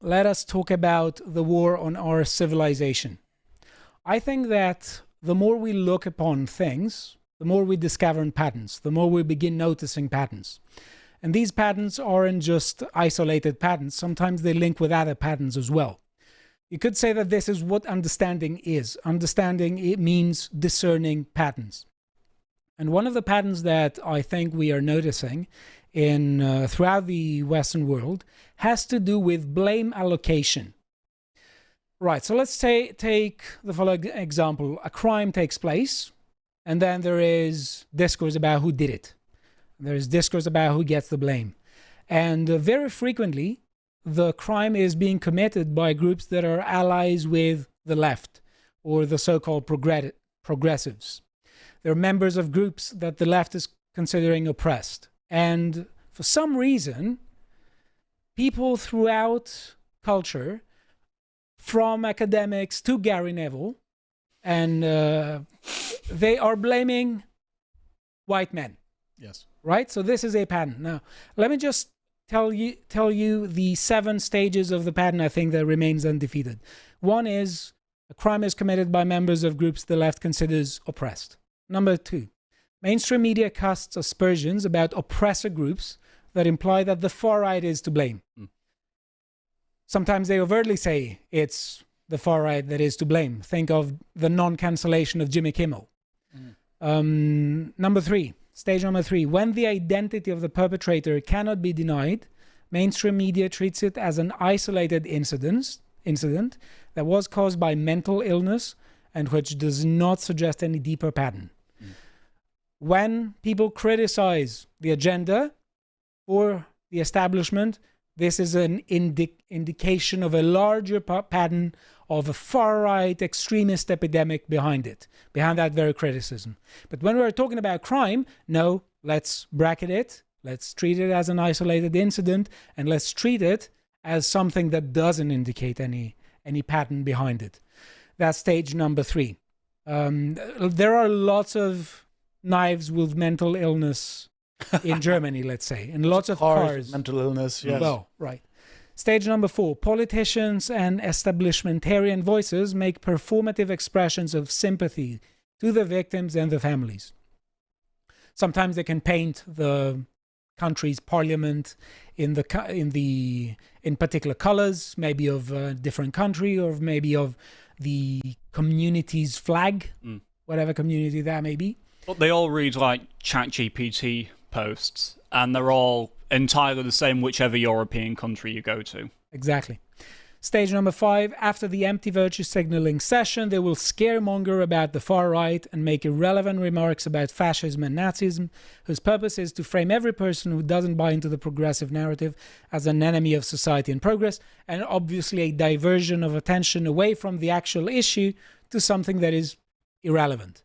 let us talk about the war on our civilization. I think that the more we look upon things, the more we discover patterns, the more we begin noticing patterns. And these patterns aren't just isolated patterns. Sometimes they link with other patterns as well. You could say that this is what understanding is. Understanding, it means discerning patterns. And one of the patterns that I think we are noticing in throughout the Western world has to do with blame allocation. Right, so let's take the following example. A crime takes place, and then there is discourse about who did it. There is discourse about who gets the blame. And very frequently, the crime is being committed by groups that are allies with the left, or the so-called progressives. They're members of groups that the left is considering oppressed. And for some reason, people throughout culture, from academics to Gary Neville, and they are blaming white men. Yes. Right? So this is a pattern. Now, let me just tell you the 7 stages of the pattern I think that remains undefeated. One is a crime is committed by members of groups the left considers oppressed. Number 2, mainstream media casts aspersions about oppressor groups that imply that the far right is to blame. Sometimes they overtly say it's the far right that is to blame. Think of the non-cancellation of Jimmy Kimmel. Number 3, stage number 3, when the identity of the perpetrator cannot be denied, mainstream media treats it as an isolated incident that was caused by mental illness and which does not suggest any deeper pattern. When people criticize the agenda or the establishment, this is an indication of a larger pattern of a far-right extremist epidemic behind it, behind that very criticism. But when we're talking about crime, no, let's bracket it, let's treat it as an isolated incident, and let's treat it as something that doesn't indicate any pattern behind it. That's stage number 3. There are lots of knives with mental illness in Germany, let's say, and lots of cars. Mental illness, yes. Well, right. Stage number 4, politicians and establishmentarian voices make performative expressions of sympathy to the victims and the families. Sometimes they can paint the country's parliament in particular colors, maybe of a different country, or maybe of the community's flag, whatever community that may be. But they all read like ChatGPT posts, and they're all entirely the same whichever European country you go to. Exactly. Stage number 5, after the empty virtue signaling session, they will scaremonger about the far right and make irrelevant remarks about fascism and Nazism, whose purpose is to frame every person who doesn't buy into the progressive narrative as an enemy of society and progress, and obviously a diversion of attention away from the actual issue to something that is irrelevant.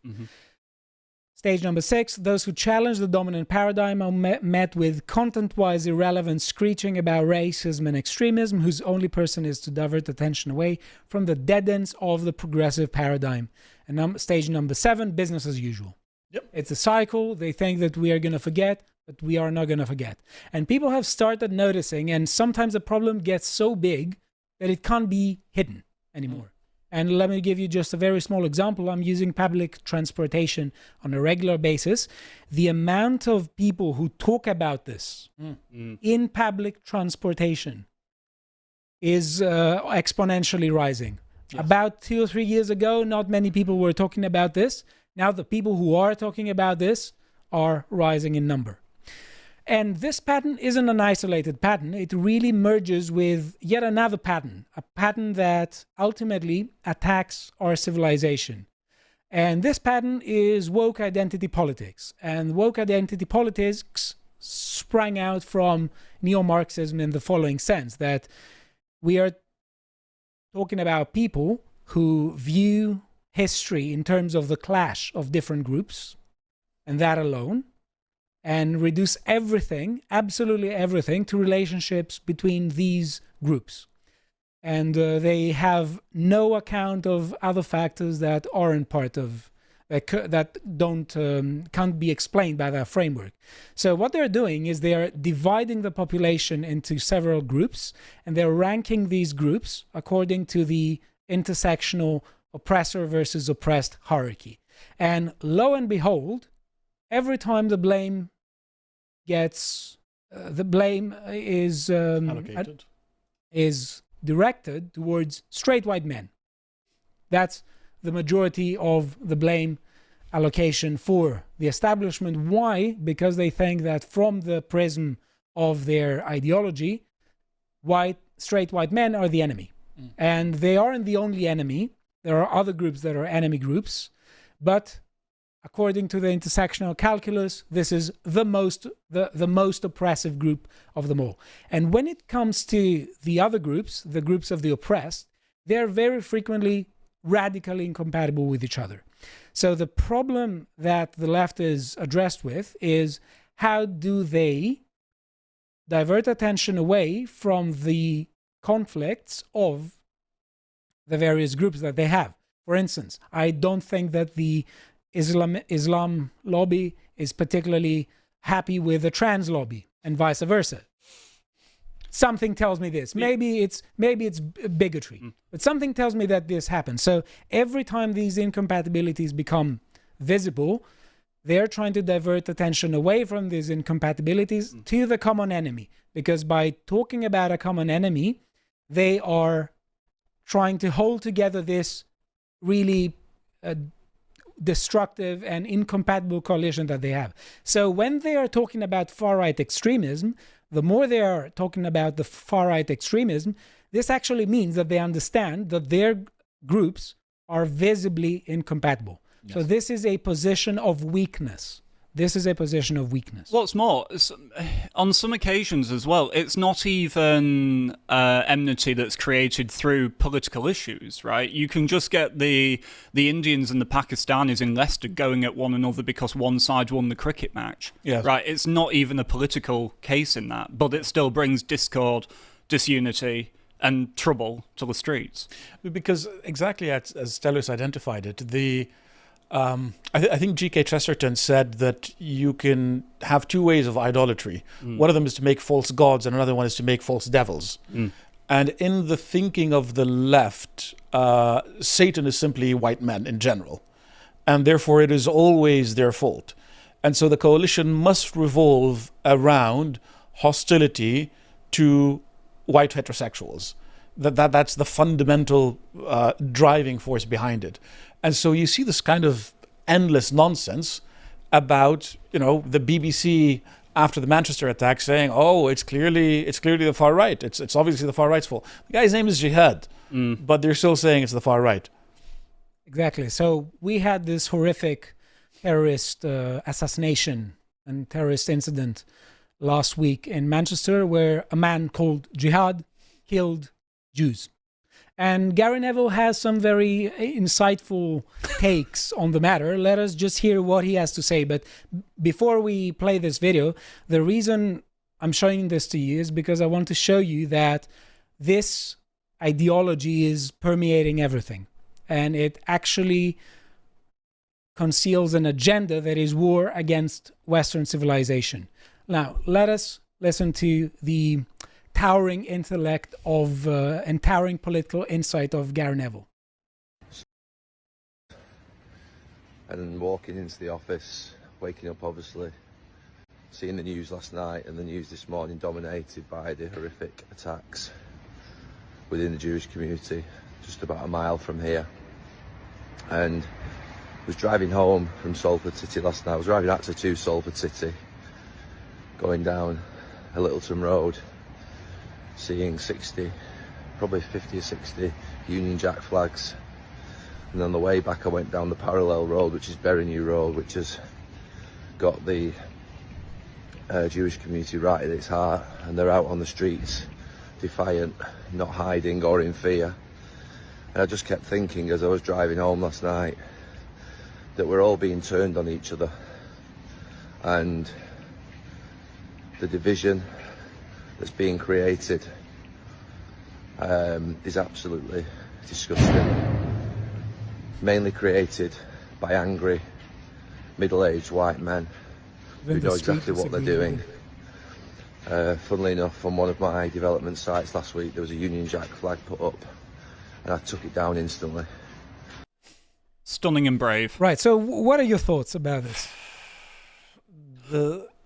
Stage number 6, those who challenge the dominant paradigm are met with content-wise irrelevant screeching about racism and extremism, whose only purpose is to divert attention away from the dead ends of the progressive paradigm. And stage number 7, business as usual. Yep. It's a cycle. They think that we are going to forget, but we are not going to forget. And people have started noticing, and sometimes the problem gets so big that it can't be hidden anymore. And let me give you just a very small example. I'm using public transportation on a regular basis. The amount of people who talk about this in public transportation is exponentially rising. Yes. About 2 or 3 years ago, not many people were talking about this. Now the people who are talking about this are rising in number. And this pattern isn't an isolated pattern. It really merges with yet another pattern, a pattern that ultimately attacks our civilization. And this pattern is woke identity politics. And woke identity politics sprang out from neo-Marxism in the following sense, that we are talking about people who view history in terms of the clash of different groups, and that alone, and reduce everything, absolutely everything, to relationships between these groups. And they have no account of other factors that aren't part of that can't be explained by that framework. So what they're doing is they're dividing the population into several groups, and they're ranking these groups according to the intersectional oppressor versus oppressed hierarchy. And lo and behold, every time the blame is directed towards straight white men. That's the majority of the blame allocation for the establishment. Why? Because they think that from the prism of their ideology, straight white men are the enemy. And they aren't the only enemy. There are other groups that are enemy groups, but according to the intersectional calculus, this is the most oppressive group of them all. And when it comes to the other groups, the groups of the oppressed, they're very frequently radically incompatible with each other. So the problem that the left is addressed with is, how do they divert attention away from the conflicts of the various groups that they have? For instance, I don't think that the Islam lobby is particularly happy with the trans lobby, and vice versa. Something tells me this. Maybe it's bigotry, but something tells me that this happens. So every time these incompatibilities become visible, they're trying to divert attention away from these incompatibilities to the common enemy, because by talking about a common enemy, they are trying to hold together this really destructive and incompatible coalition that they have. So when they are talking about far-right extremism, the more they are talking about the far-right extremism, this actually means that they understand that their groups are visibly incompatible. Yes. So this is a position of weakness. What's more, on some occasions as well, it's not even enmity that's created through political issues, right? You can just get the Indians and the Pakistanis in Leicester going at one another because one side won the cricket match, yes. Right? It's not even a political case in that, but it still brings discord, disunity, and trouble to the streets. Because exactly as Stelios identified it, I think G.K. Chesterton said that you can have two ways of idolatry. One of them is to make false gods, and another one is to make false devils. And in the thinking of the left, Satan is simply white men in general, and therefore it is always their fault. And so the coalition must revolve around hostility to white heterosexuals. That's the fundamental driving force behind it. And so you see this kind of endless nonsense about, the BBC after the Manchester attack saying, "Oh, it's clearly the far right. It's obviously the far right's fault." The guy's name is Jihad, but they're still saying it's the far right. Exactly. So we had this horrific terrorist assassination and terrorist incident last week in Manchester, where a man called Jihad killed Jews. And Gary Neville has some very insightful takes on the matter. Let us just hear what he has to say. But before we play this video, the reason I'm showing this to you is because I want to show you that this ideology is permeating everything. And it actually conceals an agenda that is war against Western civilization. Now, let us listen to the towering intellect of and towering political insight of Gary Neville. And walking into the office, waking up obviously, seeing the news last night and the news this morning dominated by the horrific attacks within the Jewish community just about a mile from here. And I was driving home from Salford City last night. I was driving actually to Salford City, going down a Littleton Road, seeing 60, probably 50 or 60 Union Jack flags. And on the way back I went down the parallel road, which is Berrynew Road, which has got the Jewish community right at its heart, and they're out on the streets, defiant, not hiding or in fear. And I just kept thinking as I was driving home last night that we're all being turned on each other, and the division that's being created is absolutely disgusting. Mainly created by angry middle-aged white men who Then the know street exactly what they're disagreed doing. with Funnily enough, on one of my development sites last week, there was a Union Jack flag put up, and I took it down instantly. Stunning and brave. Right. So, what are your thoughts about this?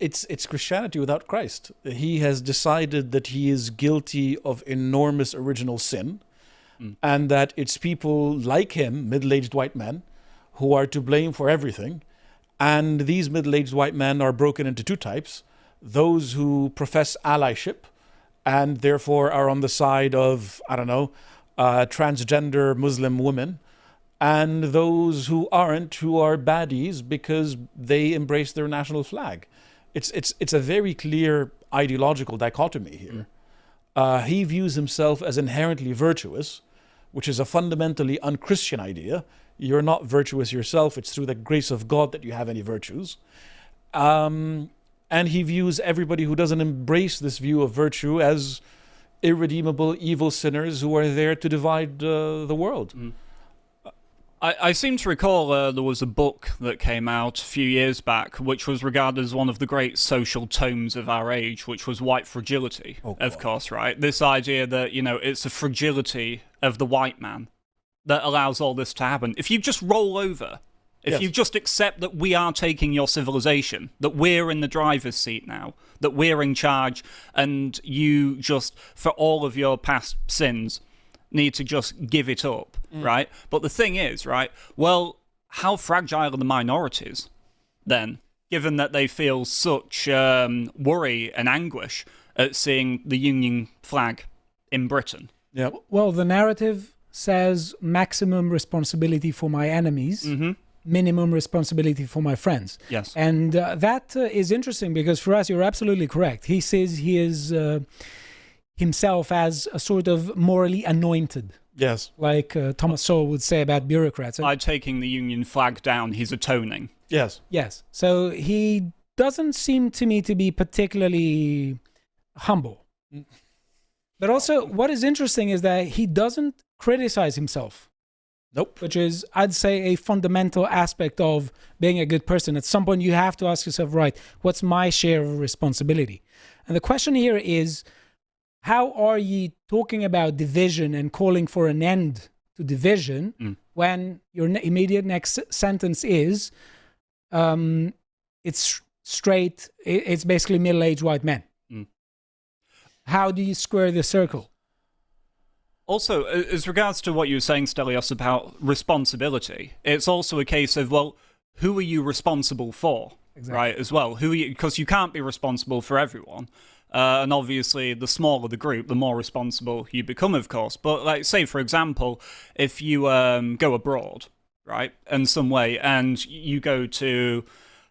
It's Christianity without Christ. He has decided that he is guilty of enormous original sin, and that it's people like him, middle-aged white men, who are to blame for everything. And these middle-aged white men are broken into two types: those who profess allyship and therefore are on the side of, I don't know, transgender Muslim women, and those who aren't, who are baddies because they embrace their national flag. It's a very clear ideological dichotomy here. He views himself as inherently virtuous, which is a fundamentally unchristian idea. You're not virtuous yourself. It's through the grace of God that you have any virtues. And he views everybody who doesn't embrace this view of virtue as irredeemable, evil sinners who are there to divide the world. I seem to recall there was a book that came out a few years back which was regarded as one of the great social tomes of our age, which was White Fragility, of course, right? This idea that, you know, it's a fragility of the white man that allows all this to happen. If you just roll over, if you just accept that we are taking your civilization, that we're in the driver's seat now, that we're in charge, and you just, for all of your past sins, need to just give it up, right? But the thing is, right, well, how fragile are the minorities then, given that they feel such worry and anguish at seeing the Union flag in Britain? Yeah. Well, the narrative says maximum responsibility for my enemies, minimum responsibility for my friends. Yes. And that is interesting because for us, you're absolutely correct. He says he is himself as a sort of morally anointed. Yes. Like Thomas Sowell would say about bureaucrats. By taking the Union flag down, he's atoning. Yes. Yes. So he doesn't seem to me to be particularly humble. But also, what is interesting is that he doesn't criticize himself. Nope. Which is, I'd say, a fundamental aspect of being a good person. At some point, you have to ask yourself, right, what's my share of responsibility? And the question here is, how are you talking about division and calling for an end to division when your immediate next sentence is, it's straight, it's basically middle-aged white men? How do you square the circle? Also, as regards to what you were saying, Stelios, about responsibility, it's also a case of, well, who are you responsible for, right, as well? Who are you, because you can't be responsible for everyone. And obviously, the smaller the group, the more responsible you become, of course. But, like, say, for example, if you go abroad, right, in some way, and you go to,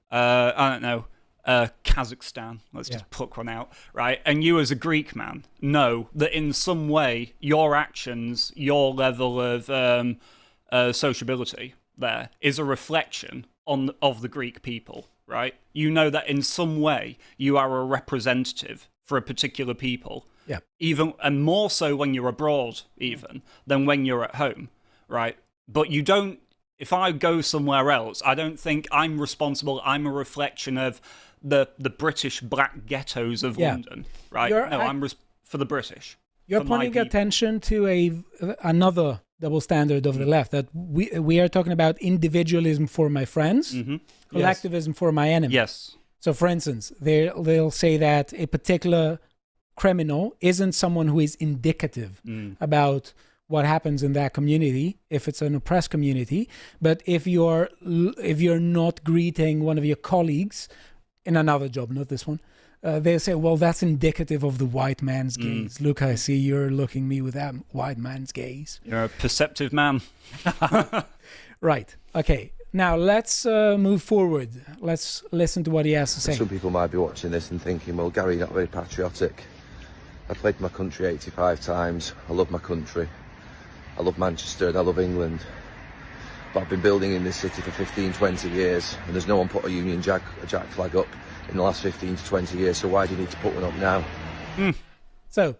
I don't know, Kazakhstan, let's just pluck one out, right? And you as a Greek man know that in some way your actions, your level of sociability there is a reflection of the Greek people, right? You know that in some way you are a representative for a particular people, even, and more so when you're abroad even than when you're at home, right? But you don't, if I go somewhere else, I don't think I'm responsible, I'm a reflection of the British black ghettos of London, right? I'm for the British. You're pointing attention to another double standard of the left, that we are talking about individualism for my friends, collectivism for my enemies. Yes. So, for instance, they'll say that a particular criminal isn't someone who is indicative about what happens in that community, if it's an oppressed community. But if you're not greeting one of your colleagues in another job, not this one, they say, well, that's indicative of the white man's gaze. Luca, I see you're looking at me with that white man's gaze. You're a perceptive man. Right. Okay. Now, let's move forward. Let's listen to what he has to say. Some people might be watching this and thinking, well, Gary, you're not very patriotic. I played my country 85 times. I love my country. I love Manchester and I love England. But I've been building in this city for 15, 20 years, and there's no one put a Union Jack flag up in the last 15 to 20 years, so why do you need to put one up now? So,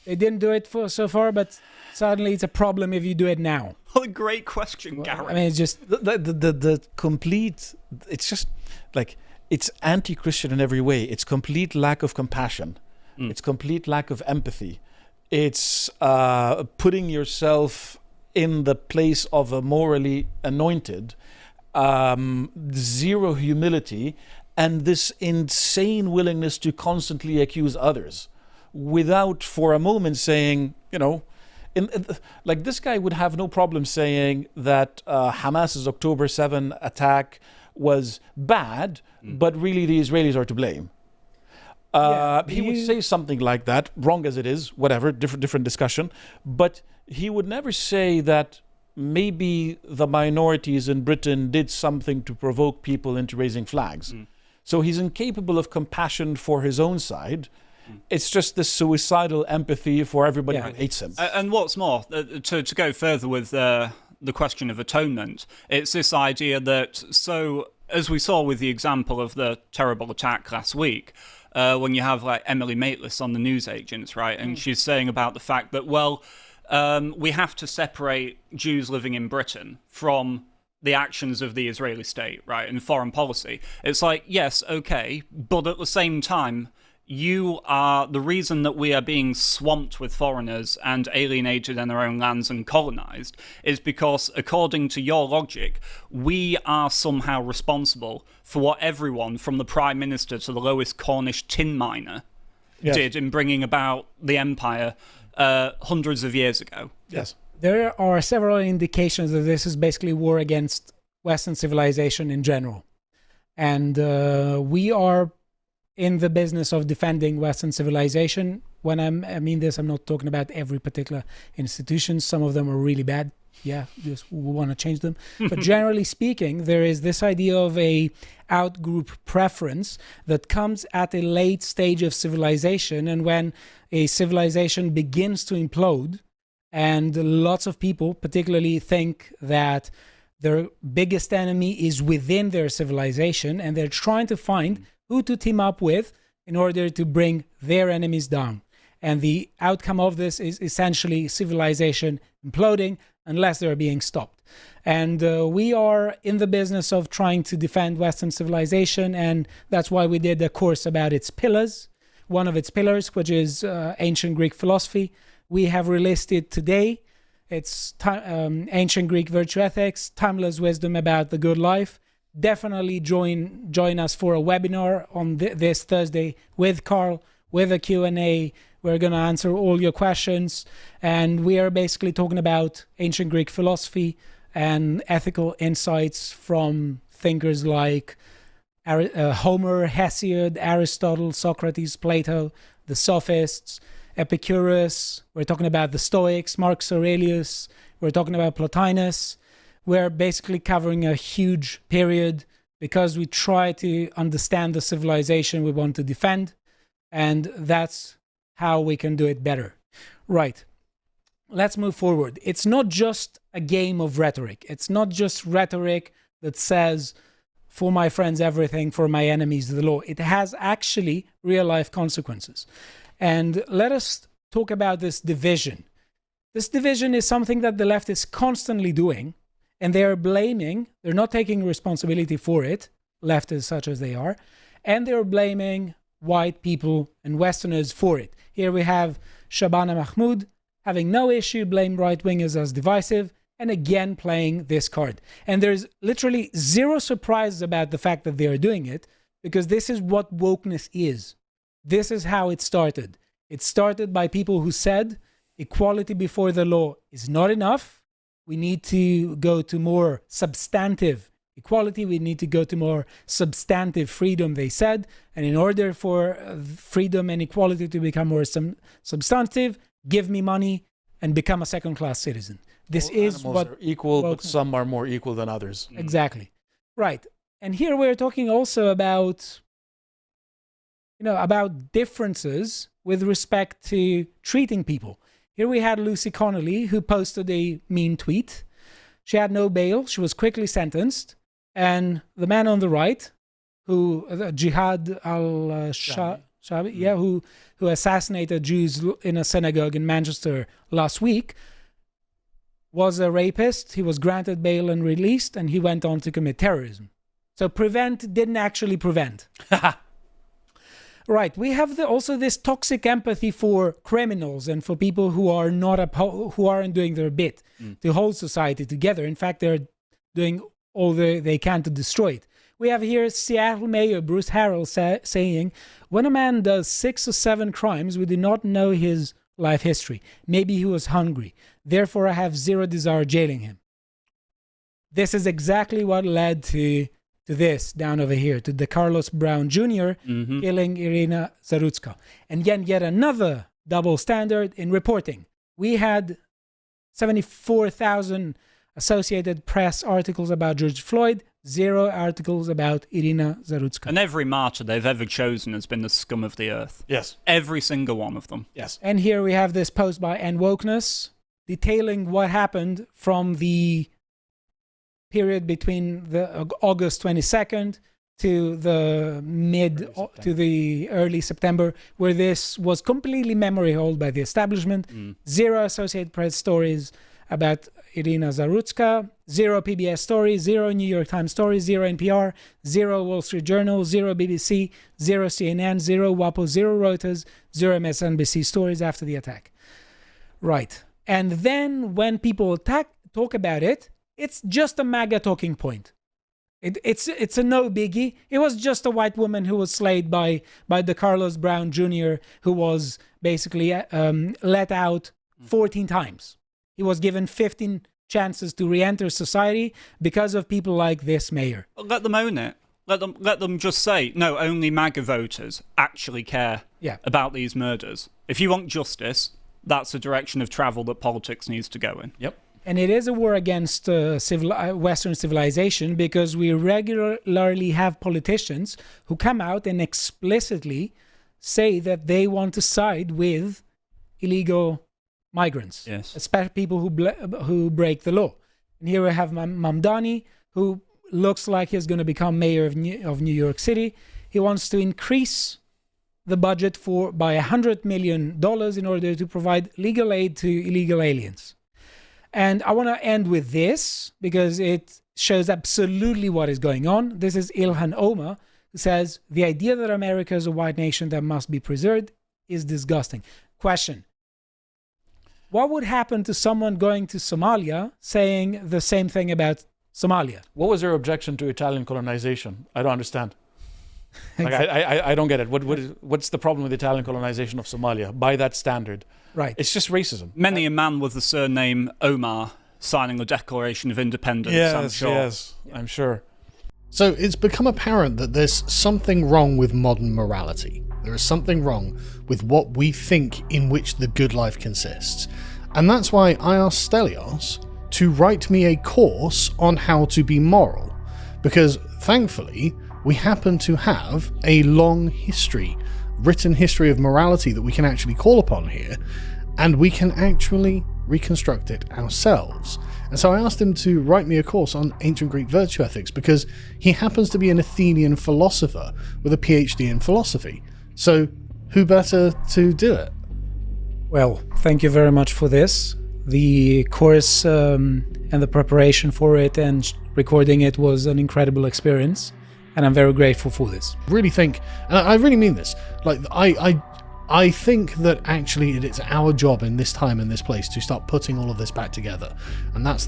They didn't do it for so far, but suddenly it's a problem if you do it now. What a great question, Gareth. I mean, it's just The complete. It's just like it's anti-Christian in every way. It's complete lack of compassion. It's complete lack of empathy. It's putting yourself in the place of a morally anointed, zero humility, and this insane willingness to constantly accuse others without for a moment saying, like this guy would have no problem saying that Hamas's October 7 attack was bad, but really the Israelis are to blame. He would say something like that, wrong as it is, whatever, different discussion. But he would never say that maybe the minorities in Britain did something to provoke people into raising flags. So he's incapable of compassion for his own side. It's just this suicidal empathy for everybody who hates him. And what's more, to go further with the question of atonement, it's this idea that, so as we saw with the example of the terrible attack last week, when you have like Emily Maitlis on the news agents, right? And she's saying about the fact that, we have to separate Jews living in Britain from the actions of the Israeli state, right? And foreign policy. It's like, yes, okay, but at the same time, you are the reason that we are being swamped with foreigners and alienated in our own lands and colonized is because, according to your logic, we are somehow responsible for what everyone, from the Prime Minister to the lowest Cornish tin miner, did in bringing about the empire hundreds of years ago. Yes. there are several indications that this is basically war against Western civilization in general. And we are in the business of defending Western civilization. When I mean this, I'm not talking about every particular institution. Some of them are really bad. Yeah, we want to change them. But generally speaking, there is this idea of a out-group preference that comes at a late stage of civilization. And when a civilization begins to implode, and lots of people particularly think that their biggest enemy is within their civilization, and they're trying to find who to team up with in order to bring their enemies down. And the outcome of this is essentially civilization imploding unless they're being stopped. And we are in the business of trying to defend Western civilization, and that's why we did a course about its pillars. One of its pillars, which is ancient Greek philosophy, we have released it today. It's ancient Greek virtue ethics, timeless wisdom about the good life. Definitely join us for a webinar on this Thursday with Carl, with a Q&A. We're going to answer all your questions. And we are basically talking about ancient Greek philosophy and ethical insights from thinkers like Homer, Hesiod, Aristotle, Socrates, Plato, the Sophists, Epicurus. We're talking about the Stoics, Marcus Aurelius. We're talking about Plotinus. We're basically covering a huge period because we try to understand the civilization we want to defend, and that's how we can do it better. Right. Let's move forward. It's not just a game of rhetoric. It's not just rhetoric that says, for my friends, everything, for my enemies, the law. It has actually real-life consequences. And let us talk about this division. This division is something that the left is constantly doing, and they are blaming, they're not taking responsibility for it, leftists such as they are, and they're blaming white people and Westerners for it. Here we have Shabana Mahmoud having no issue, blame right-wingers as divisive, and again playing this card. And there's literally zero surprise about the fact that they are doing it, because this is what wokeness is. This is how it started. It started by people who said equality before the law is not enough. We need to go to more substantive equality. We need to go to more substantive freedom, they said. And in order for freedom and equality to become more substantive, give me money and become a second-class citizen. This All is animals what are equal, but wokeness- some are more equal than others. Exactly. Right. And here we're talking also about, about differences with respect to treating people. Here we had Lucy Connolly, who posted a mean tweet. She had no bail. She was quickly sentenced. And the man on the right, who Jihad al-Shami, who assassinated Jews in a synagogue in Manchester last week, was a rapist. He was granted bail and released, and he went on to commit terrorism. So prevent didn't actually prevent. Right. We have also this toxic empathy for criminals and for people who are who aren't doing their bit to hold society together. In fact, they're doing all they can to destroy it. We have here Seattle Mayor Bruce Harrell saying, "When a man does 6 or 7 crimes, we do not know his life history. Maybe he was hungry. Therefore, I have zero desire jailing him." This is exactly what led to this down over here, to the Carlos Brown Jr. Killing Irina Zarutska. And yet another double standard in reporting. We had 74,000 Associated Press articles about George Floyd, 0 articles about Irina Zarutska. And every martyr they've ever chosen has been the scum of the earth. Yes. Every single one of them. Yes. And here we have this post by Wokeness detailing what happened from the period between the August 22nd to the early September, where this was completely memory held by the establishment. 0 Associated Press stories about Irina Zarutska, 0 PBS stories, 0 New York Times stories, 0 NPR, 0 Wall Street Journal, 0 BBC, 0 CNN, 0 WAPO, 0 Reuters, 0 MSNBC stories after the attack. Right. And then when people talk about it, it's just a MAGA talking point. It's a no biggie. It was just a white woman who was slayed by the Carlos Brown Jr., who was basically let out 14 times. He was given 15 chances to re-enter society because of people like this mayor. Let them own it. Let them just say, no, only MAGA voters actually care about these murders. If you want justice, that's the direction of travel that politics needs to go in. Yep. And it is a war against Western civilization, because we regularly have politicians who come out and explicitly say that they want to side with illegal migrants, especially people who break the law. And here we have Mamdani, who looks like he's going to become mayor of New York City. He wants to increase the budget by $100 million in order to provide legal aid to illegal aliens. And I want to end with this because it shows absolutely what is going on. This is Ilhan Omar, who says, "The idea that America is a white nation that must be preserved is disgusting." Question: what would happen to someone going to Somalia saying the same thing about Somalia? What was your objection to Italian colonization? I don't understand. Like, I don't get it. What's the problem with Italian colonization of Somalia by that standard? Right. It's just racism. Many a man with the surname Omar signing the Declaration of Independence, I'm sure. Yes, I'm sure. So it's become apparent that there's something wrong with modern morality. There is something wrong with what we think in which the good life consists. And that's why I asked Stelios to write me a course on how to be moral. Because thankfully, we happen to have a long history, written history of morality that we can actually call upon here, and we can actually reconstruct it ourselves. And so I asked him to write me a course on ancient Greek virtue ethics, because he happens to be an Athenian philosopher with a PhD in philosophy. So who better to do it? Well, thank you very much for this. The course and the preparation for it and recording it was an incredible experience. And I'm very grateful for this. Really think, and I really mean this, like I think that actually it is our job in this time and this place to start putting all of this back together. And that's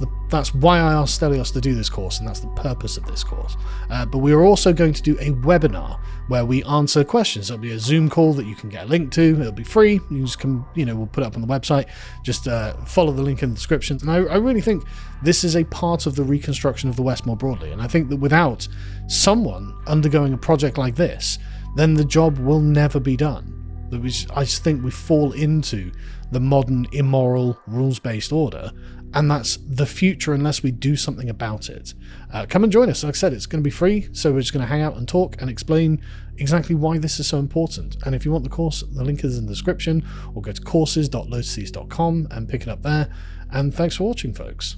why I asked Stelios to do this course, and that's the purpose of this course. But we are also going to do a webinar where we answer questions. It'll be a Zoom call that you can get a link to. It'll be free. You just can, we'll put it up on the website. Just follow the link in the description. And I really think this is a part of the reconstruction of the West more broadly. And I think that without someone undergoing a project like this, then the job will never be done. I just think we fall into the modern, immoral, rules-based order, and that's the future unless we do something about it. Come and join us. Like I said, it's going to be free, so we're just going to hang out and talk and explain exactly why this is so important. And if you want the course, the link is in the description, or go to courses.lotuses.com and pick it up there. And thanks for watching, folks.